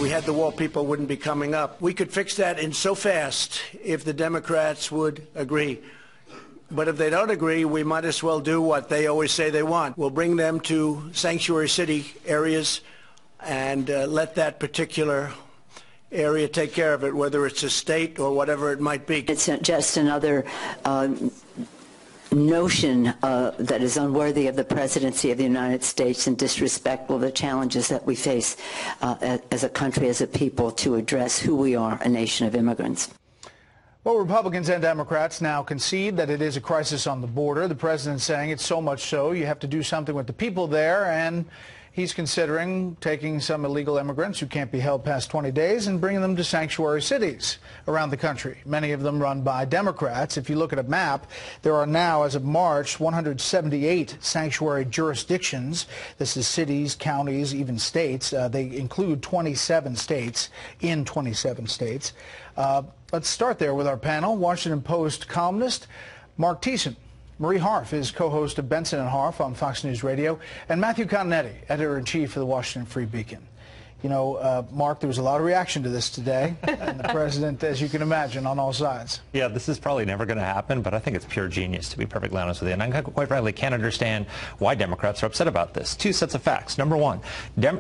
we had the wall, people wouldn't be coming up. We could fix that in so fast if the Democrats would agree. But if they don't agree, we might as well do what they always say they want. We'll bring them to sanctuary city areas and let that particular area take care of it, whether it's a state or whatever it might be. It's just another notion that is unworthy of the presidency of the United States and disrespectful of the challenges that we face as a country, as a people, to address who we are, a nation of immigrants. Well, Republicans and Democrats now concede that it is a crisis on the border. The president saying it's so much so you have to do something with the people there, and he's considering taking some illegal immigrants who can't be held past 20 days and bringing them to sanctuary cities around the country, many of them run by Democrats. If you look at a map, there are now, as of March, 178 sanctuary jurisdictions. This is cities, counties, even states. They include 27 states in 27 states. Let's start there with our panel. Washington Post columnist Mark Thiessen. Marie Harf is co-host of Benson and Harf on Fox News Radio, and Matthew Continetti, editor-in-chief of the Washington Free Beacon. You know, Mark, there was a lot of reaction to this today, and the president, as you can imagine, on all sides. Yeah, this is probably never going to happen, but I think it's pure genius, to be perfectly honest with you. And I quite frankly can't understand why Democrats are upset about this. Two sets of facts. Number one,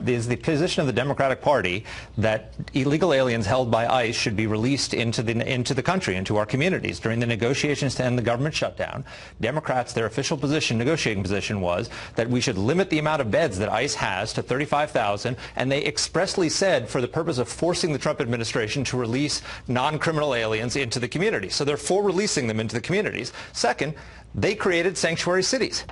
is the position of the Democratic Party that illegal aliens held by ICE should be released into the country, into our communities. During the negotiations to end the government shutdown, Democrats, their official position, negotiating position, was that we should limit the amount of beds that ICE has to 35,000, and they expressly said for the purpose of forcing the Trump administration to release non-criminal aliens into the community. So they're for releasing them into the communities. Second, they created sanctuary cities.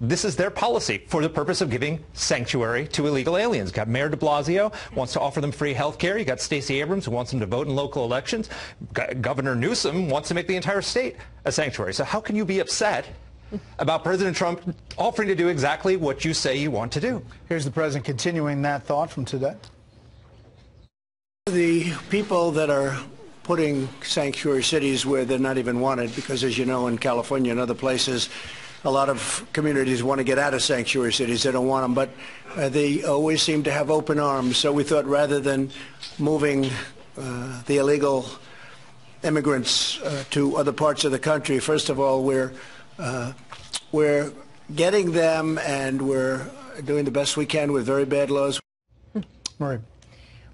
This is their policy for the purpose of giving sanctuary to illegal aliens. You got Mayor de Blasio wants to offer them free health care. You got Stacey Abrams who wants them to vote in local elections. Governor Newsom wants to make the entire state a sanctuary. So how can you be upset about President Trump offering to do exactly what you say you want to do? Here's the president continuing that thought from today. The people that are putting sanctuary cities where they're not even wanted, because as you know, in California and other places, a lot of communities want to get out of sanctuary cities. They don't want them, but they always seem to have open arms. So we thought rather than moving the illegal immigrants to other parts of the country, first of all, we're getting them, and we're doing the best we can with very bad laws. Marie.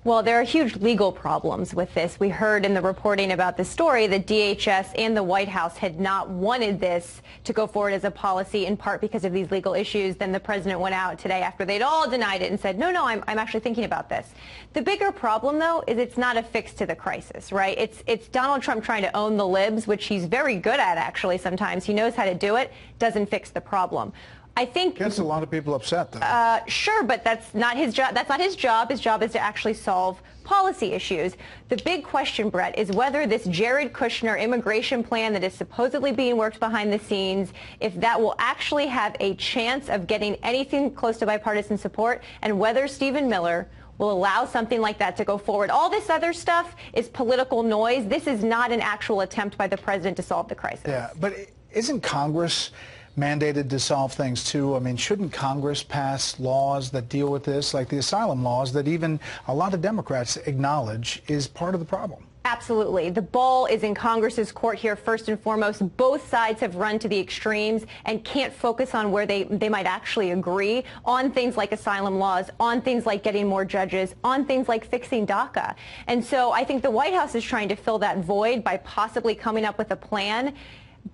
Well, there are huge legal problems with this. We heard in the reporting about this story that DHS and the White House had not wanted this to go forward as a policy, in part because of these legal issues. Then the president went out today after they'd all denied it and said, no, I'm actually thinking about this. The bigger problem, though, is it's not a fix to the crisis, right? It's Donald Trump trying to own the libs, which he's very good at, actually, sometimes. He knows how to do it, doesn't fix the problem. I think gets a lot of people upset, though. Sure, but that's not his job. That's not his job. His job is to actually solve policy issues. The big question, Brett, is whether this Jared Kushner immigration plan that is supposedly being worked behind the scenes, if that will actually have a chance of getting anything close to bipartisan support, and whether Stephen Miller will allow something like that to go forward. All this other stuff is political noise. This is not an actual attempt by the president to solve the crisis. Yeah, but isn't Congress mandated to solve things too? I mean, shouldn't Congress pass laws that deal with this, like the asylum laws that even a lot of Democrats acknowledge is part of the problem? Absolutely. The ball is in Congress's court here, first and foremost. Both sides have run to the extremes and can't focus on where they might actually agree on things like asylum laws, on things like getting more judges, on things like fixing DACA. And so I think the White House is trying to fill that void by possibly coming up with a plan.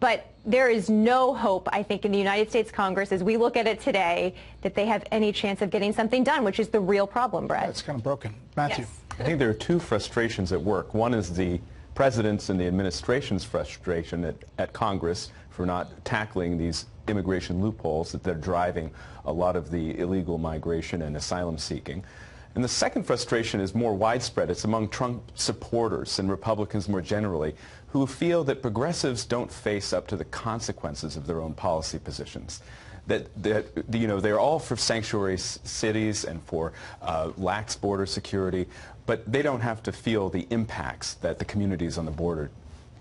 But there is no hope, I think, in the United States Congress, as we look at it today, that they have any chance of getting something done, which is the real problem, Brett. Yeah, it's kind of broken. Matthew. Yes. I think there are two frustrations at work. One is the president's and the administration's frustration at Congress for not tackling these immigration loopholes that they're driving a lot of the illegal migration and asylum seeking. And the second frustration is more widespread. It's among Trump supporters and Republicans more generally, who feel that progressives don't face up to the consequences of their own policy positions. That you know, they're all for sanctuary cities and for lax border security, but they don't have to feel the impacts that the communities on the border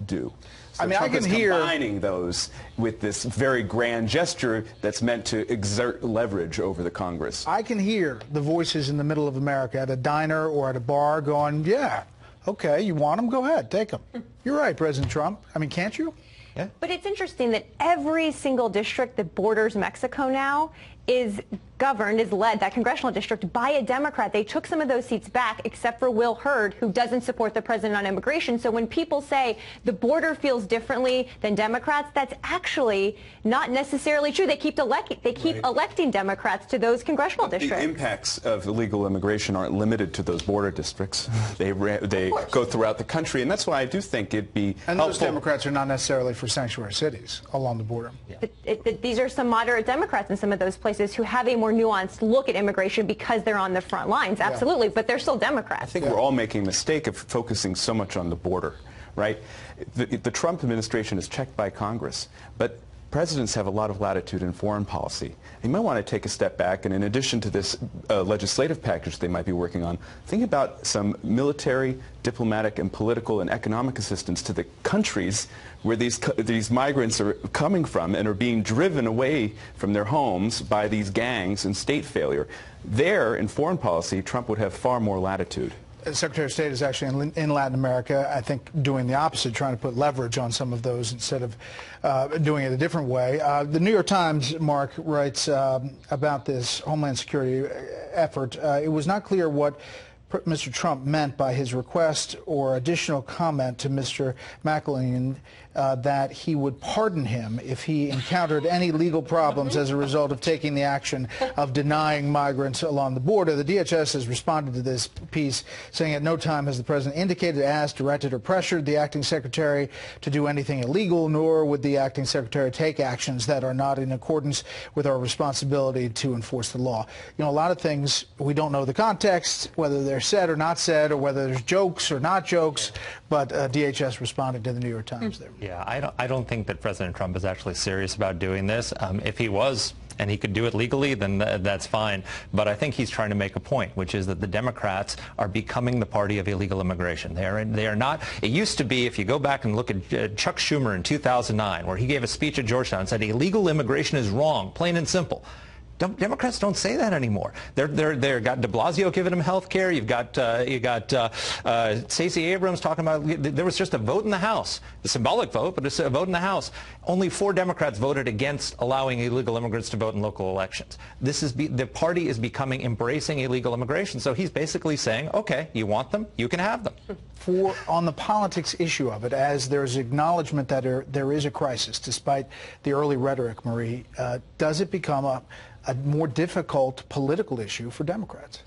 do. So I mean, Trump I can is hear combining those with this very grand gesture that's meant to exert leverage over the Congress. I can hear the voices in the middle of America at a diner or at a bar going, yeah, okay, you want them? Go ahead, take them. You're right, President Trump. I mean, can't you? Yeah. But it's interesting that every single district that borders Mexico now is governed, is led, that congressional district, by a Democrat. They took some of those seats back, except for Will Hurd, who doesn't support the president on immigration. So when people say the border feels differently than Democrats, that's actually not necessarily true. They keep electing Democrats to those congressional districts. The impacts of illegal immigration aren't limited to those border districts. They go throughout the country, and that's why I do think it'd be And helpful. those Democrats are not necessarily for sanctuary cities along the border. Yeah. These are some moderate Democrats in some of those places who have a more nuanced look at immigration because they're on the front lines, absolutely, but they're still Democrats. I think we're all making a mistake of focusing so much on the border, right? The Trump administration is checked by Congress, but presidents have a lot of latitude in foreign policy. You might want to take a step back, and in addition to this legislative package they might be working on, think about some military, diplomatic, and political and economic assistance to the countries where these migrants are coming from and are being driven away from their homes by these gangs and state failure. There, in foreign policy, Trump would have far more latitude. The Secretary of State is actually in Latin America, I think, doing the opposite, trying to put leverage on some of those instead of doing it a different way. The New York Times, Mark, writes about this Homeland Security effort. It was not clear what Mr. Trump meant by his request or additional comment to Mr. McElhinney that he would pardon him if he encountered any legal problems as a result of taking the action of denying migrants along the border. The DHS has responded to this piece, saying at no time has the president indicated, asked, directed, or pressured the acting secretary to do anything illegal, nor would the acting secretary take actions that are not in accordance with our responsibility to enforce the law. You know, a lot of things we don't know the context, whether they're said or not said, or whether there's jokes or not jokes, but DHS responded to the New York Times there. Yeah, I don't think that President Trump is actually serious about doing this. If he was, and he could do it legally, then that's fine. But I think he's trying to make a point, which is that the Democrats are becoming the party of illegal immigration. They are not. It used to be, if you go back and look at Chuck Schumer in 2009, where he gave a speech at Georgetown and said illegal immigration is wrong, plain and simple. Democrats don't say that anymore. They're got de Blasio giving them health care. You got Stacey Abrams talking about there was just a vote in the House, a symbolic vote, but it's a vote in the House. Only 4 Democrats voted against allowing illegal immigrants to vote in local elections. The party is becoming embracing illegal immigration. So he's basically saying, okay, you want them, you can have them. On the politics issue of it, as there's acknowledgement that there is a crisis, despite the early rhetoric, Marie, does it become a more difficult political issue for Democrats?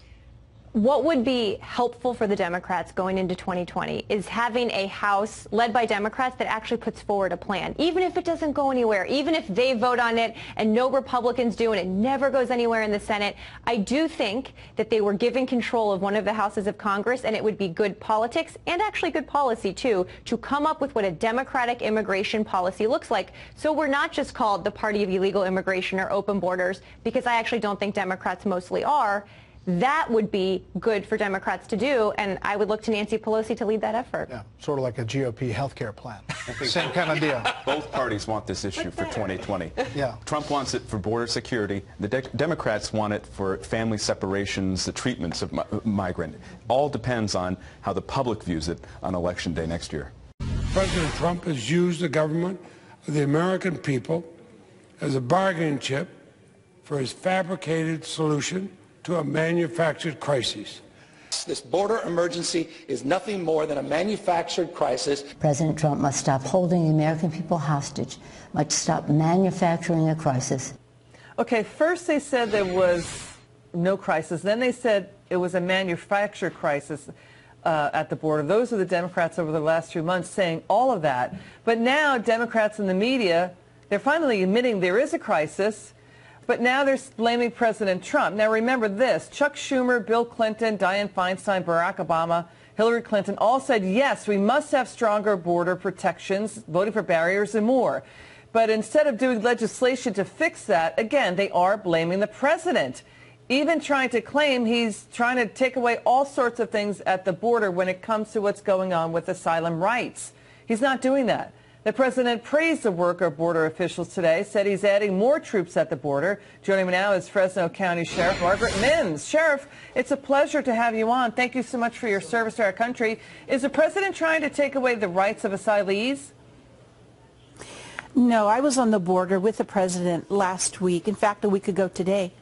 What would be helpful for the Democrats going into 2020 is having a House led by Democrats that actually puts forward a plan. Even if it doesn't go anywhere, even if they vote on it and no Republicans do and it never goes anywhere in the Senate, I do think that they were given control of one of the houses of Congress, and it would be good politics and actually good policy, too, to come up with what a Democratic immigration policy looks like. So we're not just called the party of illegal immigration or open borders, because I actually don't think Democrats mostly are. That would be good for Democrats to do, and I would look to Nancy Pelosi to lead that effort. Yeah, sort of like a GOP health care plan. Same kind of deal. Both parties want this issue for 2020. Yeah. Trump wants it for border security. The Democrats want it for family separations, the treatments of migrant. All depends on how the public views it on Election Day next year. President Trump has used the government of the American people as a bargaining chip for his fabricated solution to a manufactured crisis. This border emergency is nothing more than a manufactured crisis. President Trump must stop holding the American people hostage, must stop manufacturing a crisis. Okay, first they said there was no crisis. Then they said it was a manufactured crisis at the border. Those are the Democrats over the last 2 months saying all of that. But now Democrats in the media, they're finally admitting there is a crisis. But now they're blaming President Trump. Now remember this, Chuck Schumer, Bill Clinton, Dianne Feinstein, Barack Obama, Hillary Clinton all said, yes, we must have stronger border protections, voting for barriers and more. But instead of doing legislation to fix that, again, they are blaming the president, even trying to claim he's trying to take away all sorts of things at the border when it comes to what's going on with asylum rights. He's not doing that. The president praised the work of border officials today, said he's adding more troops at the border. Joining me now is Fresno County Sheriff Margaret Mims. Sheriff, it's a pleasure to have you on. Thank you so much for your service to our country. Is the president trying to take away the rights of asylees? No, I was on the border with the president last week, in fact, a week ago today.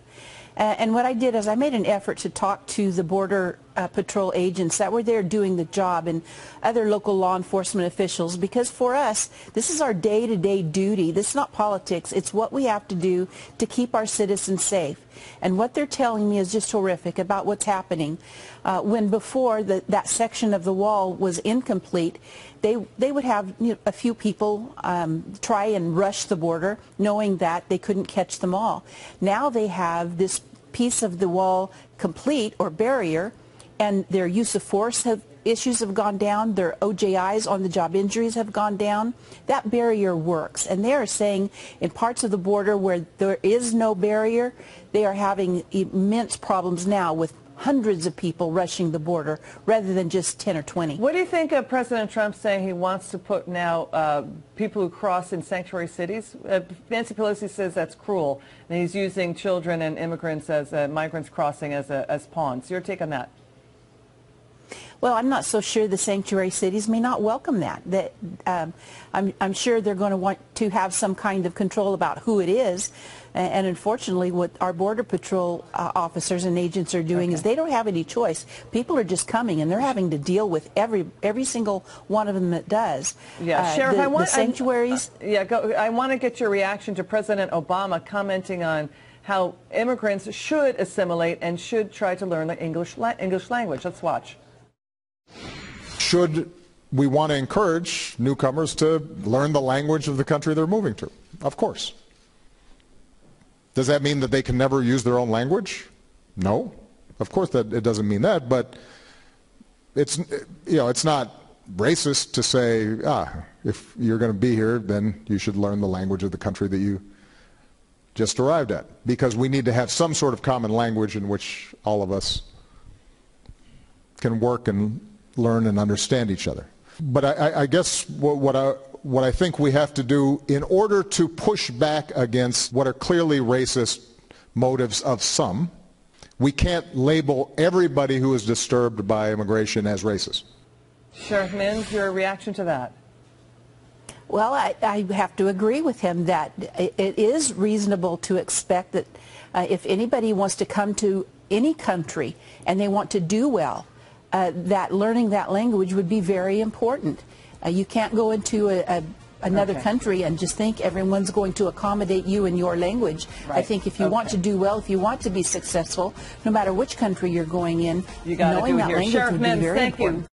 And what I did is I made an effort to talk to the Border Patrol agents that were there doing the job and other local law enforcement officials, because for us, this is our day-to-day duty. This is not politics. It's what we have to do to keep our citizens safe. And what they're telling me is just horrific about what's happening. When before that section of the wall was incomplete, they would have a few people try and rush the border, knowing that they couldn't catch them all. Now they have this piece of the wall complete, or barrier, and their use of force issues have gone down. Their OJIs, on the job injuries, have gone down. That barrier works, and they are saying in parts of the border where there is no barrier, they are having immense problems now with hundreds of people rushing the border rather than just 10 or 20. What do you think of President Trump saying he wants to put now people who cross in sanctuary cities? Nancy Pelosi says that's cruel, and he's using children and immigrants as migrants crossing as pawns. Your take on that? Well, I'm not so sure the sanctuary cities may not welcome that. I'm sure they're going to want to have some kind of control about who it is. And unfortunately, what our Border Patrol officers and agents are doing is they don't have any choice. People are just coming, and they're having to deal with every single one of them that does. Yeah, Sheriff, the sanctuaries. I want to get your reaction to President Obama commenting on how immigrants should assimilate and should try to learn the English language. Let's watch. Should we want to encourage newcomers to learn the language of the country they're moving to? Of course. Does that mean that they can never use their own language? No. Of course that it doesn't mean that, but it's not racist to say, if you're going to be here, then you should learn the language of the country that you just arrived at, because we need to have some sort of common language in which all of us can work and learn and understand each other. But I guess what I think we have to do in order to push back against what are clearly racist motives of some, we can't label everybody who is disturbed by immigration as racist. Sheriff Mims, your reaction to that? Well, I have to agree with him that it is reasonable to expect that if anybody wants to come to any country and they want to do well, that learning that language would be very important. You can't go into another country and just think everyone's going to accommodate you in your language. Right. I think if you want to do well, if you want to be successful, no matter which country you're going in, knowing that language would be very important.